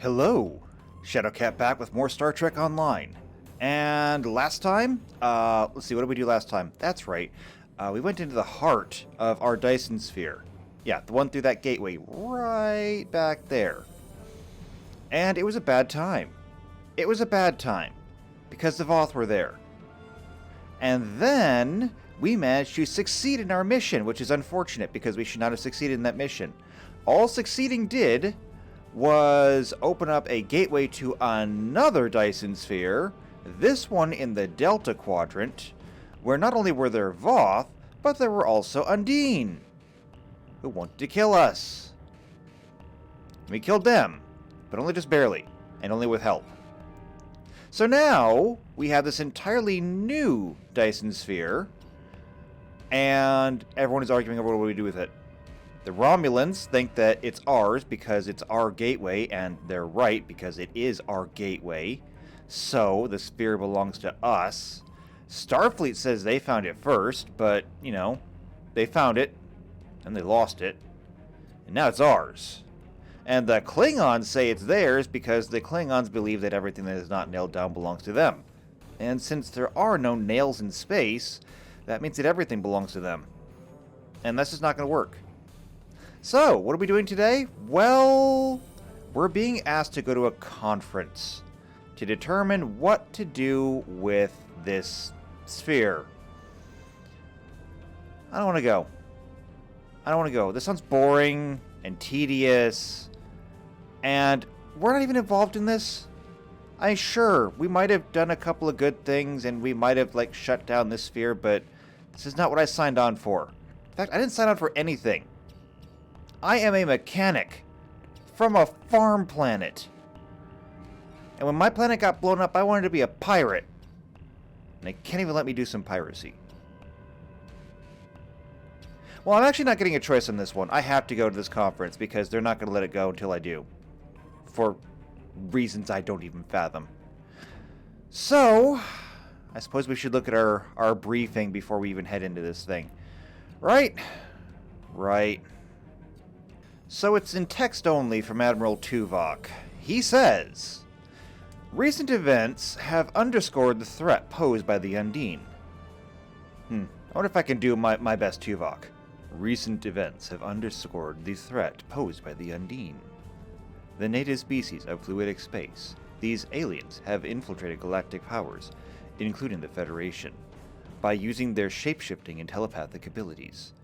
Hello! Shadowcat back with more Star Trek Online. And last time, let's see, what did we do last time? That's right, we went into the heart of our Dyson Sphere. Yeah, the one through that gateway right back there. And it was a bad time. It was a bad time, because the Voth were there. And then we managed to succeed in our mission, which is unfortunate because we should not have succeeded in that mission. All succeeding did was open up a gateway to another Dyson Sphere, this one in the Delta Quadrant, where not only were there Voth, but there were also Undine, who wanted to kill us. We killed them, but only just barely, and only with help. So now, we have this entirely new Dyson Sphere, and everyone is arguing over what we do with it. The Romulans think that it's ours because it's our gateway, and they're right because it is our gateway. So, the sphere belongs to us. Starfleet says they found it first, but, you know, they found it, and they lost it, and now it's ours. And the Klingons say it's theirs because the Klingons believe that everything that is not nailed down belongs to them. And since there are no nails in space, that means that everything belongs to them. And that's just not going to work. So, what are we doing today? Well, we're being asked to go to a conference to determine what to do with this sphere. I don't want to go. I don't want to go. This sounds boring and tedious, and we're not even involved in this. Sure, we might have done a couple of good things, and we might have, like, shut down this sphere, but this is not what I signed on for. In fact, I didn't sign on for anything. I am a mechanic from a farm planet. And when my planet got blown up, I wanted to be a pirate. And they can't even let me do some piracy. Well, I'm actually not getting a choice on this one. I have to go to this conference because they're not going to let it go until I do. For reasons I don't even fathom. So, I suppose we should look at our briefing before we even head into this thing. Right? Right. So it's in text only from Admiral Tuvok. He says, recent events have underscored the threat posed by the Undine. I wonder if I can do my best Tuvok. Recent events have underscored the threat posed by the Undine. The native species of fluidic space, these aliens have infiltrated galactic powers, including the Federation, by using their shape-shifting and telepathic abilities.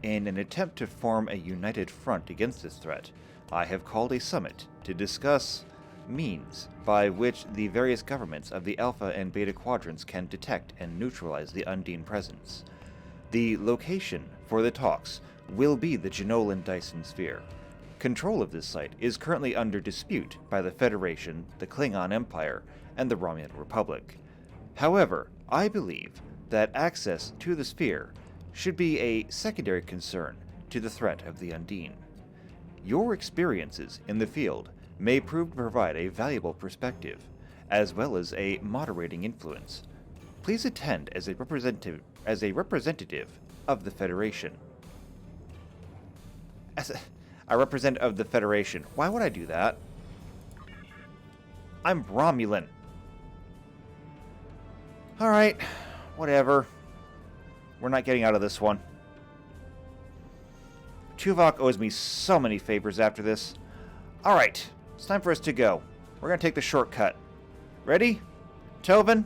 In an attempt to form a united front against this threat, I have called a summit to discuss means by which the various governments of the Alpha and Beta quadrants can detect and neutralize the Undine presence. The location for the talks will be the Jenolan Dyson Sphere. Control of this site is currently under dispute by the Federation, the Klingon Empire, and the Romulan Republic. However, I believe that access to the sphere should be a secondary concern to the threat of the Undine. Your experiences in the field may prove to provide a valuable perspective, as well as a moderating influence. Please attend as a representative of the Federation. As a representative of the Federation. Why would I do that? I'm Romulan. Alright, whatever. We're not getting out of this one. Tuvok owes me so many favors after this. Alright, it's time for us to go. We're going to take the shortcut. Ready? Tovin?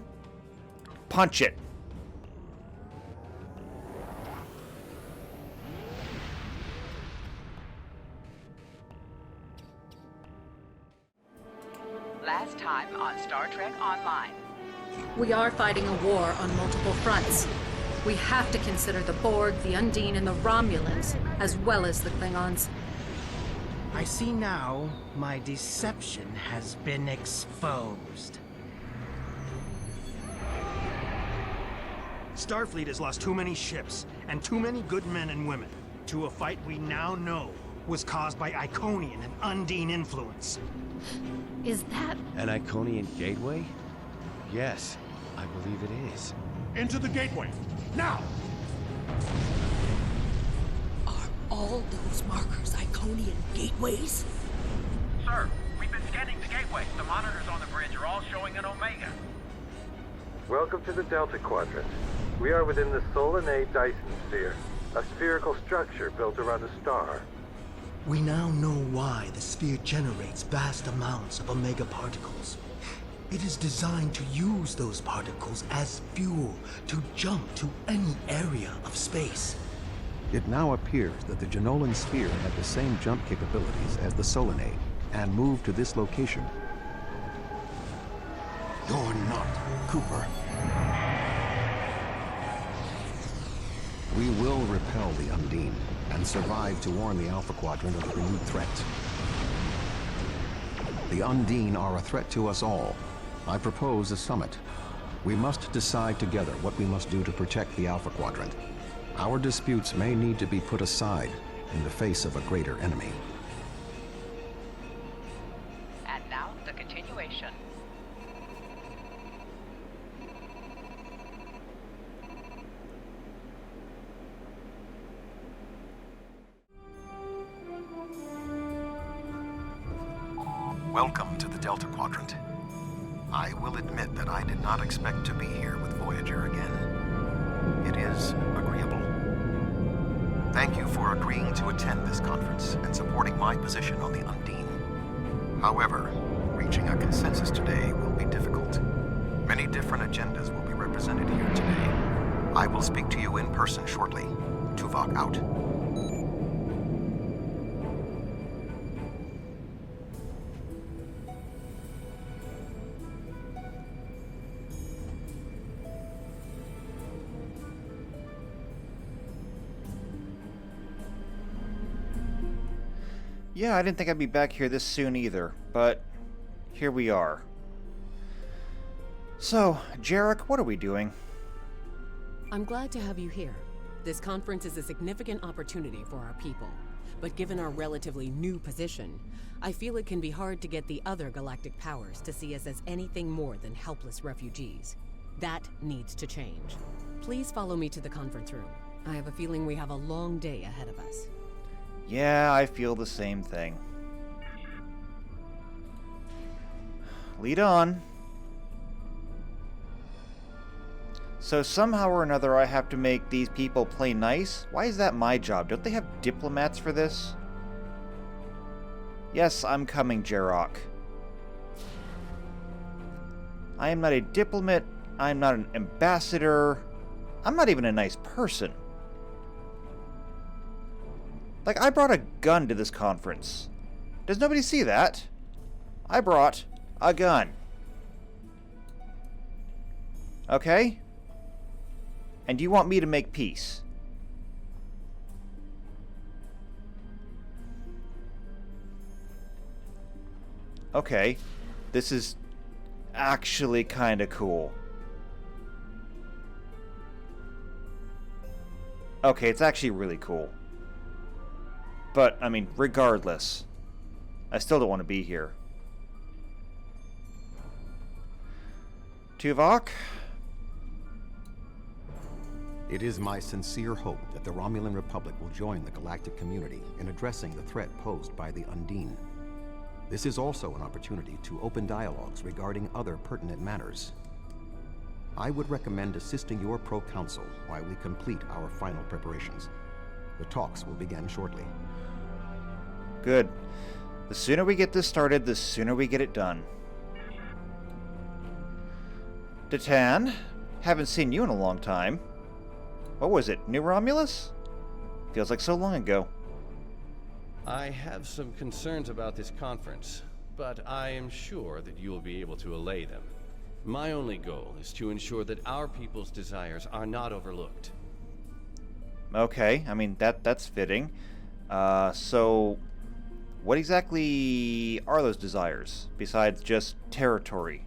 Punch it. Last time on Star Trek Online. We are fighting a war on multiple fronts. We have to consider the Borg, the Undine, and the Romulans, as well as the Klingons. I see now my deception has been exposed. Starfleet has lost too many ships and too many good men and women to a fight we now know was caused by Iconian and Undine influence. Is that... An Iconian gateway? Yes, I believe it is. Into the gateway, now! Are all those markers Iconian gateways? Sir, we've been scanning Request. The monitors on the bridge are all showing an Omega. Welcome to the Delta Quadrant. We are within the Jenolan Dyson Sphere, a spherical structure built around a star. We now know why the sphere generates vast amounts of Omega particles. It is designed to use those particles as fuel to jump to any area of space. It now appears that the Jenolan Sphere had the same jump capabilities as the Jenolan and moved to this location. You're not Cooper. We will repel the Undine and survive to warn the Alpha Quadrant of the renewed threat. The Undine are a threat to us all. I propose a summit. We must decide together what we must do to protect the Alpha Quadrant. Our disputes may need to be put aside in the face of a greater enemy. And now, the continuation. Welcome to the Delta Quadrant. I will admit that I did not expect to be here with Voyager again. It is agreeable. Thank you for agreeing to attend this conference and supporting my position on the Undine. However, reaching a consensus today will be difficult. Many different agendas will be represented here today. I will speak to you in person shortly. Tuvok out. Yeah, I didn't think I'd be back here this soon either, but here we are. So, Jarek, what are we doing? I'm glad to have you here. This conference is a significant opportunity for our people, but given our relatively new position, I feel it can be hard to get the other galactic powers to see us as anything more than helpless refugees. That needs to change. Please follow me to the conference room. I have a feeling we have a long day ahead of us. Yeah, I feel the same thing. Lead on. So somehow or another I have to make these people play nice? Why is that my job? Don't they have diplomats for this? Yes, I'm coming, Jarok. I am not a diplomat. I'm not an ambassador. I'm not even a nice person. Like, I brought a gun to this conference. Does nobody see that? I brought a gun. Okay? And you want me to make peace? Okay. This is actually kind of cool. Okay, it's actually really cool. But, I mean, regardless, I still don't want to be here. Tuvok? It is my sincere hope that the Romulan Republic will join the galactic community in addressing the threat posed by the Undine. This is also an opportunity to open dialogues regarding other pertinent matters. I would recommend assisting your pro-council while we complete our final preparations. The talks will begin shortly. Good. The sooner we get this started, the sooner we get it done. Datan, haven't seen you in a long time. What was it, New Romulus? Feels like so long ago. I have some concerns about this conference, but I am sure that you will be able to allay them. My only goal is to ensure that our people's desires are not overlooked. Okay, I mean, that's fitting. So, what exactly are those desires, besides just territory?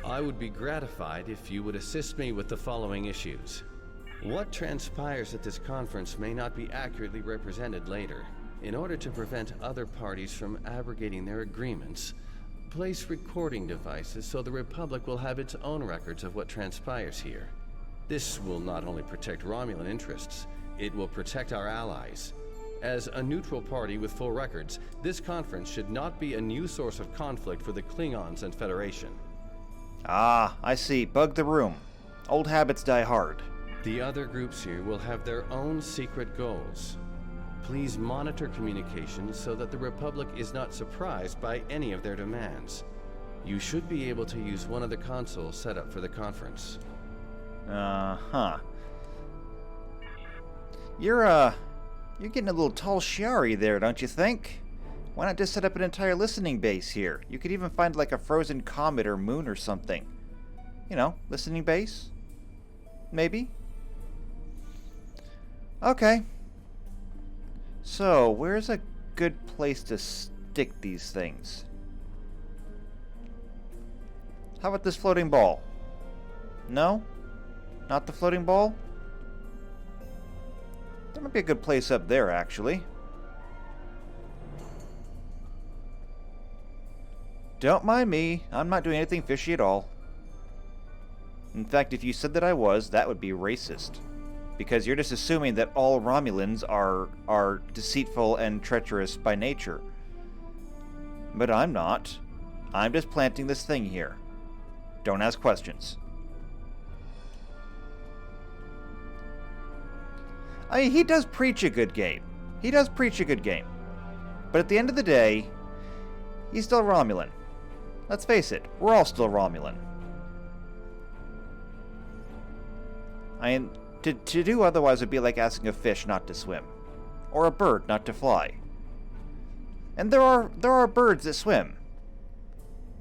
I would be gratified if you would assist me with the following issues. What transpires at this conference may not be accurately represented later. In order to prevent other parties from abrogating their agreements, place recording devices so the Republic will have its own records of what transpires here. This will not only protect Romulan interests, it will protect our allies. As a neutral party with full records, this conference should not be a new source of conflict for the Klingons and Federation. Ah, I see. Bug the room. Old habits die hard. The other groups here will have their own secret goals. Please monitor communications so that the Republic is not surprised by any of their demands. You should be able to use one of the consoles set up for the conference. Uh-huh. You're getting a little tall shiari there, don't you think? Why not just set up an entire listening base here? You could even find like a frozen comet or moon or something. You know, listening base? Maybe? Okay. So, where's a good place to stick these things? How about this floating ball? No? Not the floating ball? There might be a good place up there, actually. Don't mind me. I'm not doing anything fishy at all. In fact, if you said that I was, that would be racist. Because you're just assuming that all Romulans are deceitful and treacherous by nature. But I'm not. I'm just planting this thing here. Don't ask questions. I mean, he does preach a good game. He does preach a good game. But at the end of the day, he's still Romulan. Let's face it, we're all still Romulan. I mean, to do otherwise would be like asking a fish not to swim. Or a bird not to fly. And there are birds that swim.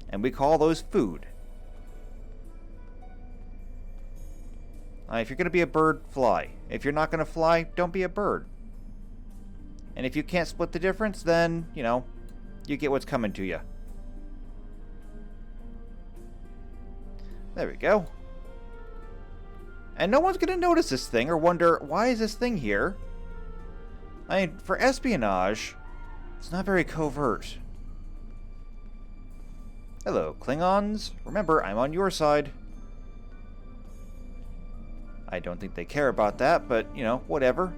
And we call those food. If you're going to be a bird, fly. If you're not going to fly, don't be a bird. And if you can't split the difference, then, you know, you get what's coming to you. There we go. And no one's going to notice this thing or wonder, why is this thing here? I mean, for espionage, it's not very covert. Hello, Klingons. Remember, I'm on your side. I don't think they care about that, but, you know, whatever.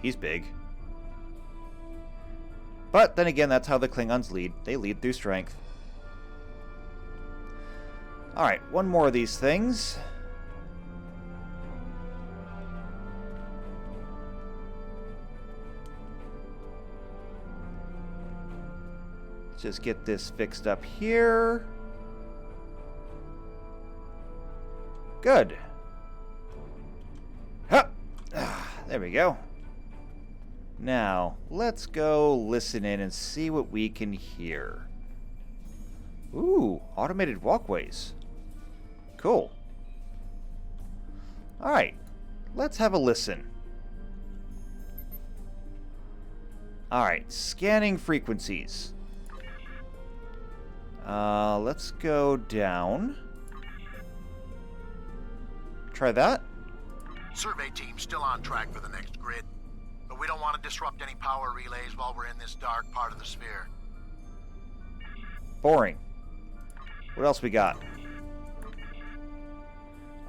He's big. But then again, that's how the Klingons lead. They lead through strength. Alright, one more of these things. Let's just get this fixed up here. Good. Huh. There we go. Now, let's go listen in and see what we can hear. Ooh, automated walkways. Cool. Alright, let's have a listen. Alright, scanning frequencies. Let's go down. Try that. Survey team still on track for the next grid, but we don't want to disrupt any power relays while we're in this dark part of the sphere. Boring. What else we got?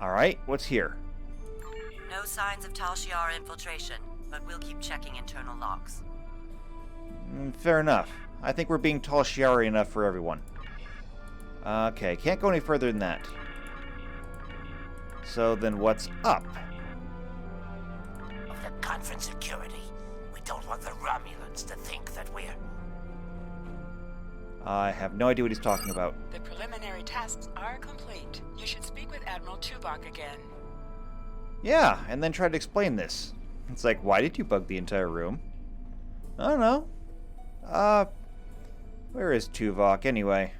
Alright, what's here? No signs of Tal Shiar infiltration, but we'll keep checking internal logs. Fair enough. I think we're being Tal Shiari enough for everyone. Okay, can't go any further than that. So then what's up? Of the conference security, we don't want the Romulans to think that we're... I have no idea what he's talking about. The preliminary tasks are complete. You should speak with Admiral Tuvok again. Yeah, and then try to explain this. It's like, why did you bug the entire room? I don't know. Where is Tuvok anyway?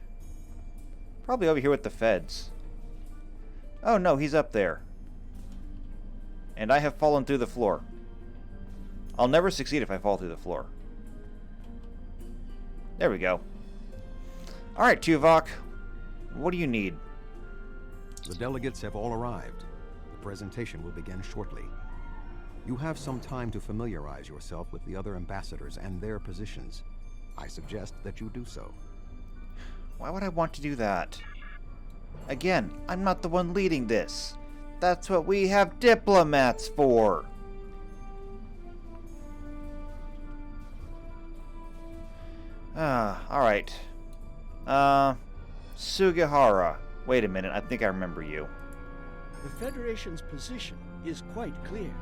Probably over here with the feds. Oh no, he's up there. And I have fallen through the floor. I'll never succeed if I fall through the floor. There we go. Alright, Tuvok. What do you need? The delegates have all arrived. The presentation will begin shortly. You have some time to familiarize yourself with the other ambassadors and their positions. I suggest that you do so. Why would I want to do that? Again, I'm not the one leading this. That's what we have diplomats for. Alright. Sugihara. Wait a minute, I think I remember you. The Federation's position is quite clear.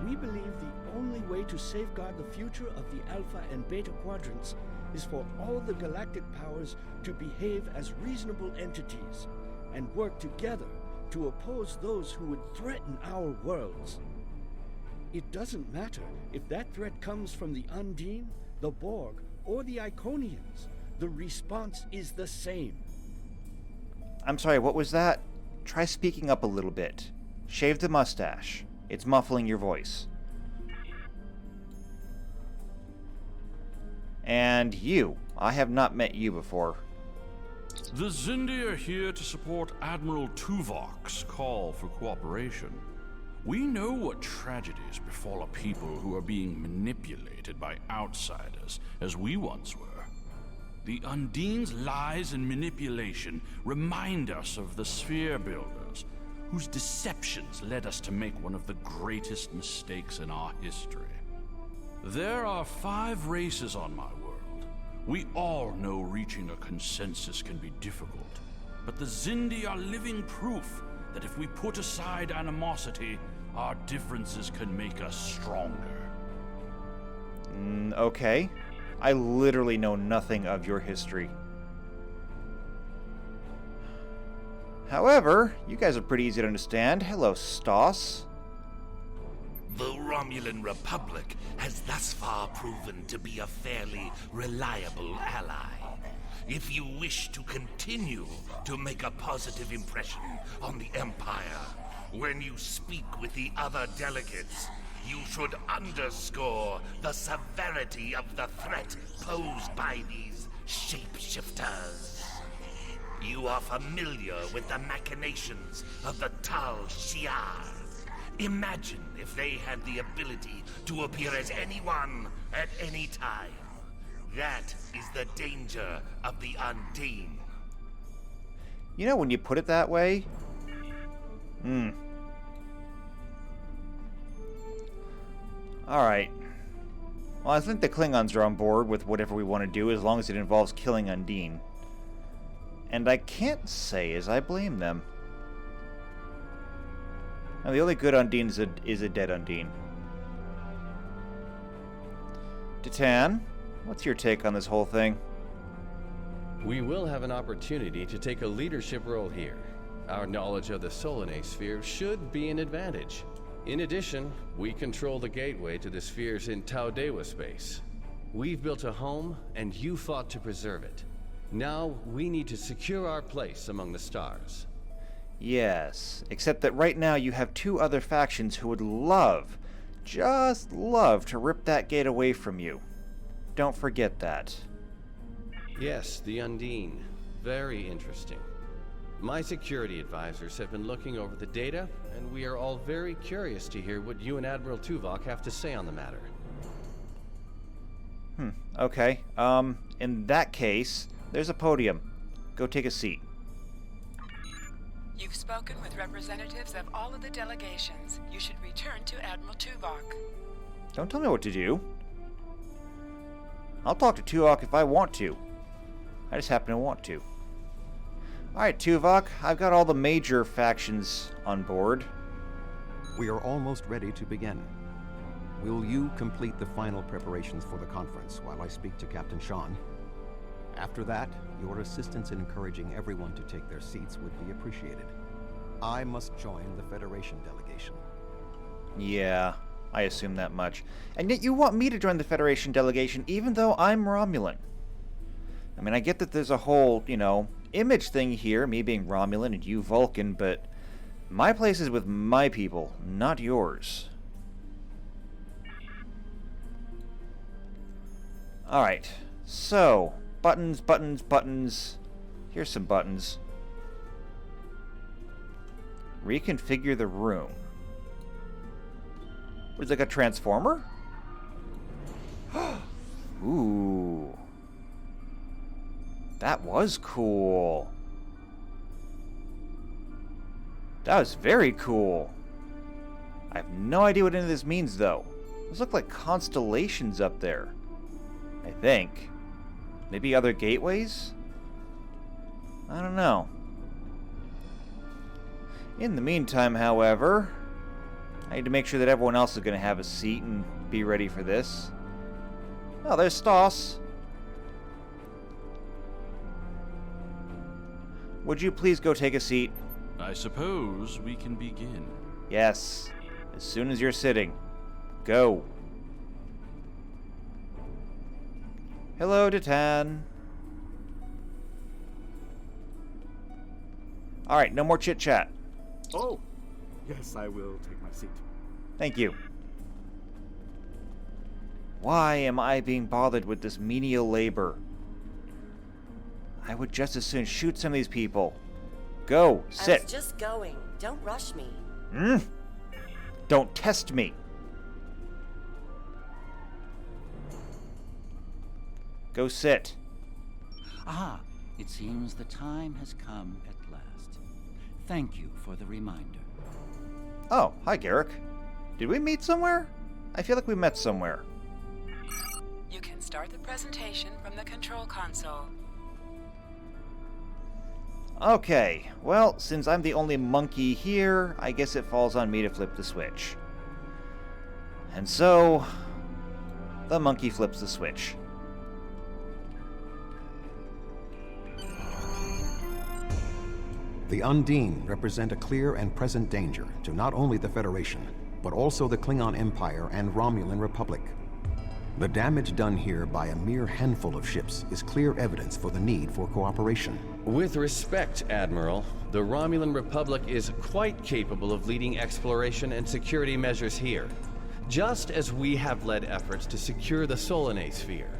We believe the only way to safeguard the future of the Alpha and Beta quadrants is for all the galactic powers to behave as reasonable entities and work together to oppose those who would threaten our worlds. It doesn't matter if that threat comes from the Undine, the Borg, or the Iconians. The response is the same. I'm sorry, what was that? Try speaking up a little bit. Shave the mustache. It's muffling your voice. And you. I have not met you before. The Xindi are here to support Admiral Tuvok's call for cooperation. We know what tragedies befall a people who are being manipulated by outsiders, as we once were. The Undine's lies and manipulation remind us of the Sphere Builders, whose deceptions led us to make one of the greatest mistakes in our history. There are 5 races on my world. We all know reaching a consensus can be difficult, but the Xindi are living proof that if we put aside animosity, our differences can make us stronger. Okay. I literally know nothing of your history. However, you guys are pretty easy to understand. Hello, Stoss. The Romulan Republic has thus far proven to be a fairly reliable ally. If you wish to continue to make a positive impression on the Empire, when you speak with the other delegates, you should underscore the severity of the threat posed by these shapeshifters. You are familiar with the machinations of the Tal Shiar. Imagine if they had the ability to appear as anyone at any time. That is the danger of the Undine. You know, when you put it that way... Alright. Well, I think the Klingons are on board with whatever we want to do, as long as it involves killing Undine. And I can't say as I blame them. Now, the only good Undine is a dead Undine. Titan, what's your take on this whole thing? We will have an opportunity to take a leadership role here. Our knowledge of the Solanae Sphere should be an advantage. In addition, we control the gateway to the spheres in Taudewa space. We've built a home, and you fought to preserve it. Now, we need to secure our place among the stars. Yes, except that right now you have 2 other factions who would love, just love, to rip that gate away from you. Don't forget that. Yes, the Undine. Very interesting. My security advisors have been looking over the data, and we are all very curious to hear what you and Admiral Tuvok have to say on the matter. Okay. In that case, there's a podium. Go take a seat. You've spoken with representatives of all of the delegations. You should return to Admiral Tuvok. Don't tell me what to do. I'll talk to Tuvok if I want to. I just happen to want to. Alright, Tuvok, I've got all the major factions on board. We are almost ready to begin. Will you complete the final preparations for the conference while I speak to Captain Sean? After that, your assistance in encouraging everyone to take their seats would be appreciated. I must join the Federation delegation. Yeah, I assume that much. And yet you want me to join the Federation delegation even though I'm Romulan. I mean, I get that there's a whole, image thing here, me being Romulan and you Vulcan, but my place is with my people, not yours. Alright, so, buttons, buttons, buttons. Here's some buttons. Reconfigure the room. Was it like a transformer? Ooh. That was cool. That was very cool. I have no idea what any of this means, though. Those look like constellations up there. I think. Maybe other gateways? I don't know. In the meantime, however, I need to make sure that everyone else is going to have a seat and be ready for this. Oh, there's Stoss. Would you please go take a seat? I suppose we can begin. Yes. As soon as you're sitting. Go. Hello, Titan. Alright, no more chit-chat. Oh, yes, I will take my seat. Thank you. Why am I being bothered with this menial labor? I would just as soon shoot some of these people. Go, sit. I was just going. Don't rush me. Don't test me. Go sit. Ah, it seems the time has come at last. Thank you for the reminder. Oh, hi, Garrick. Did we meet somewhere? I feel like we met somewhere. You can start the presentation from the control console. Okay, well, since I'm the only monkey here, I guess it falls on me to flip the switch. And so, the monkey flips the switch. The Undine represent a clear and present danger to not only the Federation, but also the Klingon Empire and Romulan Republic. The damage done here by a mere handful of ships is clear evidence for the need for cooperation. With respect, Admiral, the Romulan Republic is quite capable of leading exploration and security measures here, just as we have led efforts to secure the Solanae Sphere.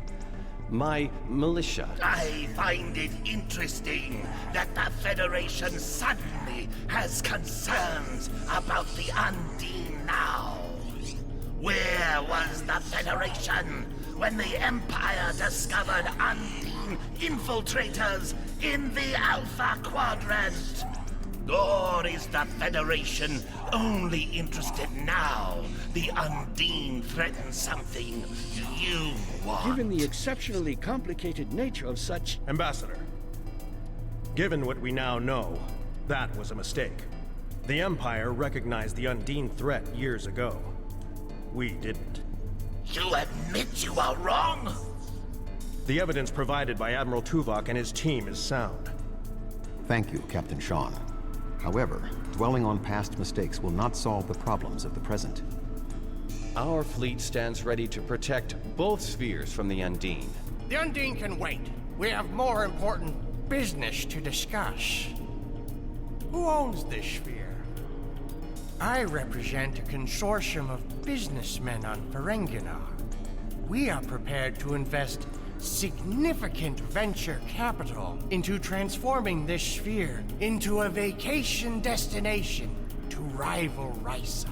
My militia... I find it interesting that the Federation suddenly has concerns about the Undine now. Where was the Federation when the Empire discovered Undine infiltrators in the Alpha Quadrant? Or is the Federation only interested now the Undine threatens something you want? Given the exceptionally complicated nature of such... Ambassador, given what we now know, that was a mistake. The Empire recognized the Undine threat years ago. We didn't. You admit you are wrong? The evidence provided by Admiral Tuvok and his team is sound. Thank you, Captain Sean. However, dwelling on past mistakes will not solve the problems of the present. Our fleet stands ready to protect both spheres from the Undine. The Undine can wait. We have more important business to discuss. Who owns this sphere? I represent a consortium of businessmen on Ferenginar. We are prepared to invest significant venture capital into transforming this sphere into a vacation destination to rival Risa.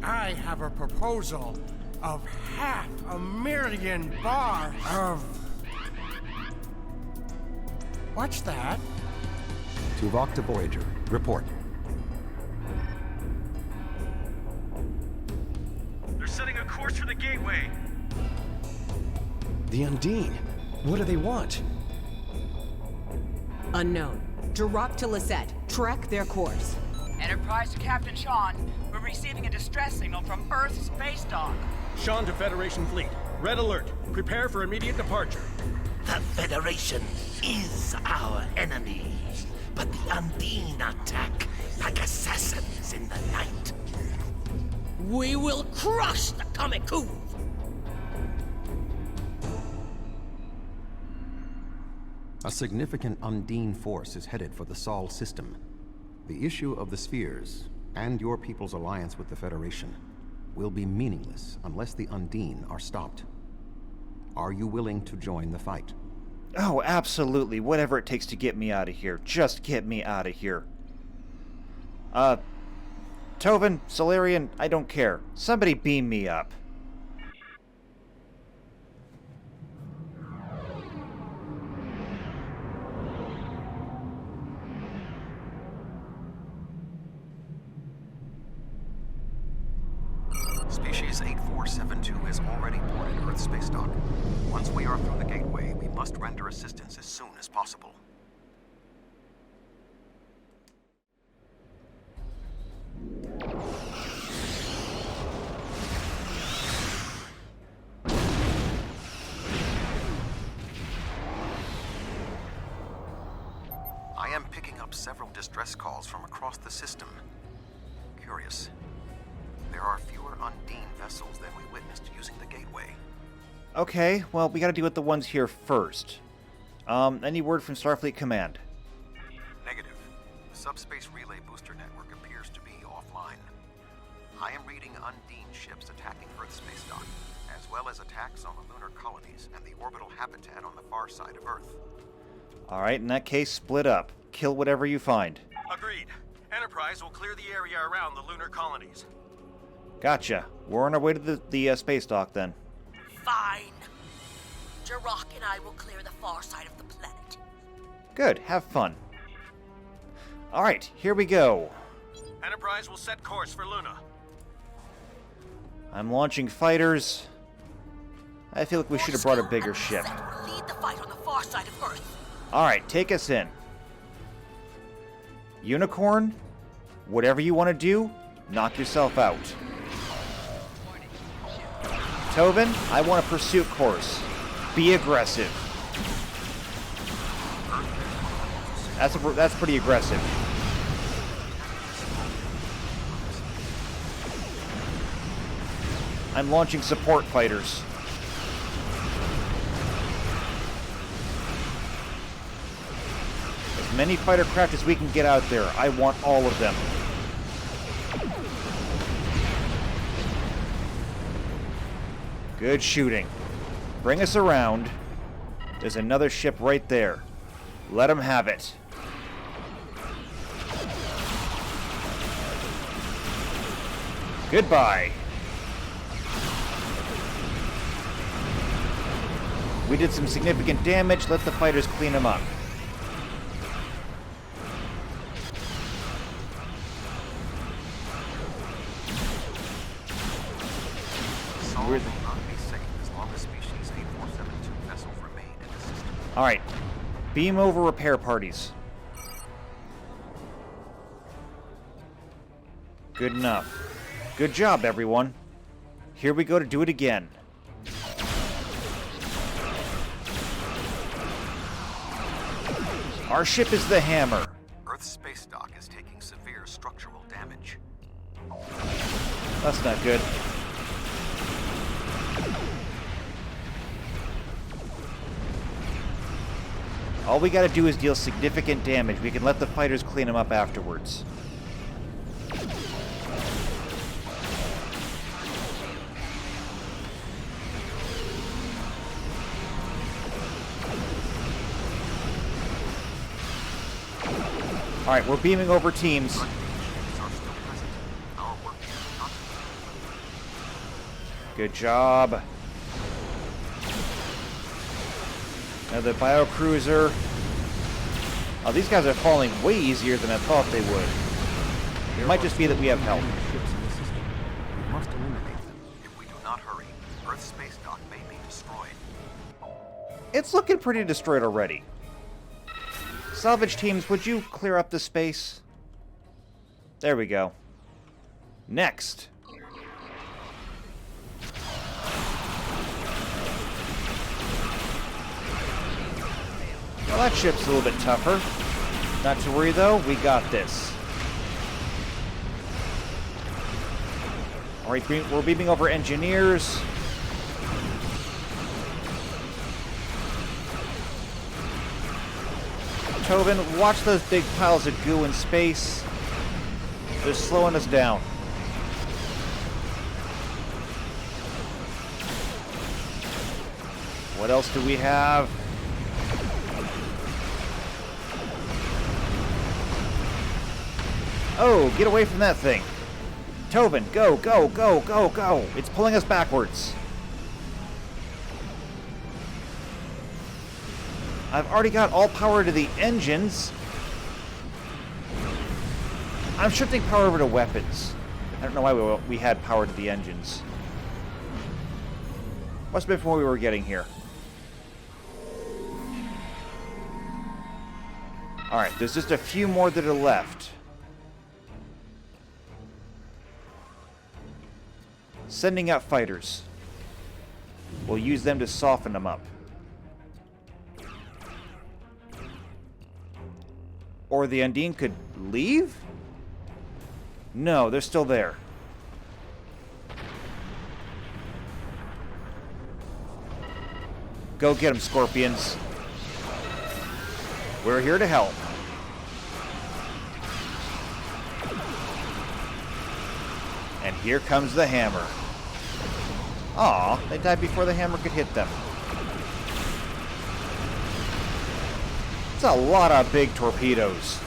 I have a proposal of $500,000 bars of... What's that? Tuvok to Voyager. Report. They're setting a course for the gateway. The Undine? What do they want? Unknown. Drop to Lisette. Track their course. Enterprise to Captain Sean. We're receiving a distress signal from Earth's space dock. Sean to Federation Fleet. Red alert. Prepare for immediate departure. The Federation is our enemy, but the Undine attack like assassins in the night. We will crush the Comic-Coup! A significant Undine force is headed for the Sol system. The issue of the spheres, and your people's alliance with the Federation, will be meaningless unless the Undine are stopped. Are you willing to join the fight? Oh, absolutely. Whatever it takes to get me out of here. Just get me out of here. Tovin, Solarian, I don't care. Somebody beam me up. Species 8472 is already boarded Earth space dock. Once we are through the gateway, we must render assistance as soon as possible. I am picking up several distress calls from across the system. Curious. There are fewer Undine vessels than we witnessed using the gateway. Okay, well, we gotta deal with the ones here first. Any word from Starfleet Command? Negative. The subspace relay booster network appears to be offline. I am reading Undine ships attacking Earth space dock, as well as attacks on the lunar colonies and the orbital habitat on the far side of Earth. Alright, in that case, split up. Kill whatever you find. Agreed. Enterprise will clear the area around the lunar colonies. Gotcha. We're on our way to the space dock, then. Fine. Jirok and I will clear the far side of the planet. Good, have fun. Alright, here we go. Enterprise will set course for Luna. I'm launching fighters. I feel like we should have brought a bigger ship. Lead the fight on the far side of Earth. Alright, take us in. Unicorn, whatever you want to do, knock yourself out. Tovin, I want a pursuit course. Be aggressive. That's pretty aggressive. I'm launching support fighters. As many fighter craft as we can get out there. I want all of them. Good shooting. Bring us around. There's another ship right there. Let them have it. Goodbye. We did some significant damage. Let the fighters clean them up. Will not be safe as long as species 8472 vessels remain in the system. Alright. Beam over repair parties. Good enough. Good job, everyone. Here we go to do it again. Our ship is the Hammer. Earth's space dock is taking severe structural damage. That's not good. All we gotta do is deal significant damage. We can let the fighters clean them up afterwards. Alright, we're beaming over teams. Good job. Another biocruiser. Oh, these guys are falling way easier than I thought they would. It might just be that we have help. We must eliminate them. If we do not hurry, Earth's space dock may be destroyed. It's looking pretty destroyed already. Salvage teams, would you clear up the space? There we go. Next. Well, that ship's a little bit tougher. Not to worry, though. We got this. Alright, we're beaming over engineers. Tovin, watch those big piles of goo in space. They're slowing us down. What else do we have? Oh, get away from that thing. Tovin, go, go, go, go, go. It's pulling us backwards. I've already got all power to the engines. I'm shifting power over to weapons. I don't know why we had power to the engines. Must have been before we were getting here. Alright, there's just a few more that are left. Sending out fighters. We'll use them to soften them up. Or the Undine could leave? No, they're still there. Go get them, Scorpions. We're here to help. And here comes the hammer. Aw, they died before the hammer could hit them. It's a lot of big torpedoes.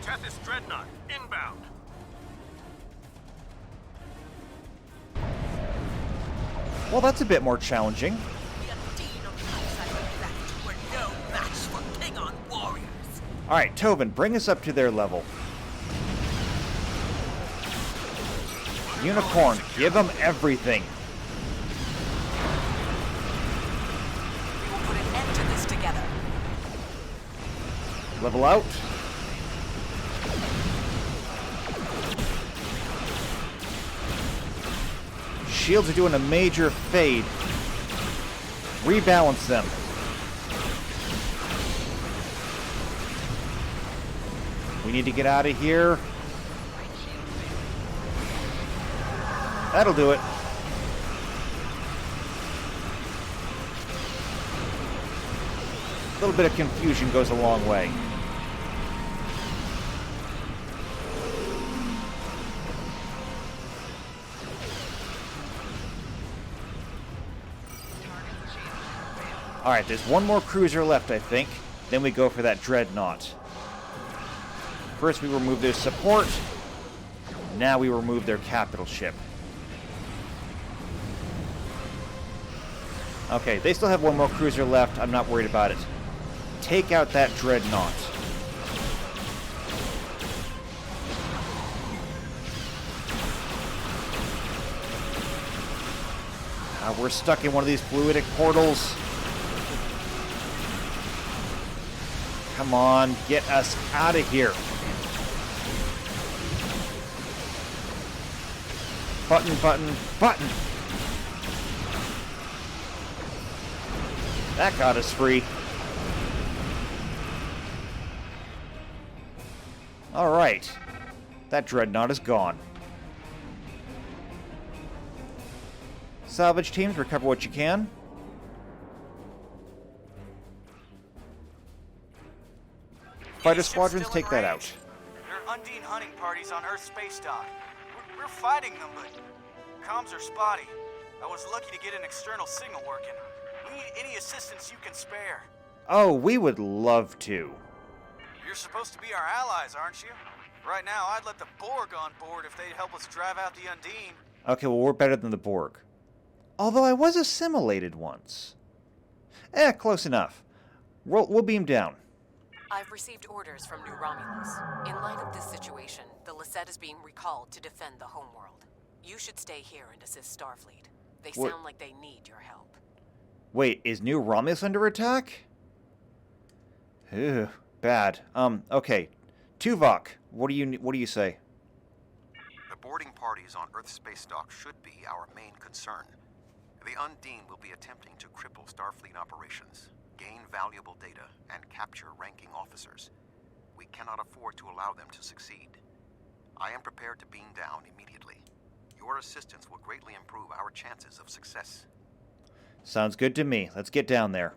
Tethys Dreadnought, inbound. Well, that's a bit more challenging. Alright, Tobin, bring us up to their level. Unicorn, give them everything. We will put an end to this together. Level out. Shields are doing a major fade. Rebalance them. We need to get out of here. That'll do it. A little bit of confusion goes a long way. Alright, there's one more cruiser left, I think. Then we go for that dreadnought. First we remove their support. Now we remove their capital ship. Okay, they still have one more cruiser left. I'm not worried about it. Take out that dreadnought. We're stuck in one of these fluidic portals. Come on, get us out of here. Button, button, button. That got us free. All right. That dreadnought is gone. Salvage teams, recover what you can. Fighter squadrons, take that out. There are Undine hunting parties on Earth space dock. We're fighting them, but comms are spotty. I was lucky to get an external signal working. We need any assistance you can spare. Oh, we would love to. You're supposed to be our allies, aren't you? Right now, I'd let the Borg on board if they'd help us drive out the Undine. Okay, well, we're better than the Borg. Although I was assimilated once. Close enough. We'll beam down. I've received orders from New Romulus. In light of this situation, the Lisette is being recalled to defend the homeworld. You should stay here and assist Starfleet. They sound like they need your help. Wait, is New Romulus under attack? Ew, bad. Okay. Tuvok, what do you say? The boarding parties on Earth space dock should be our main concern. The Undine will be attempting to cripple Starfleet operations, gain valuable data, and capture ranking officers. We cannot afford to allow them to succeed. I am prepared to beam down immediately. Your assistance will greatly improve our chances of success. Sounds good to me. Let's get down there.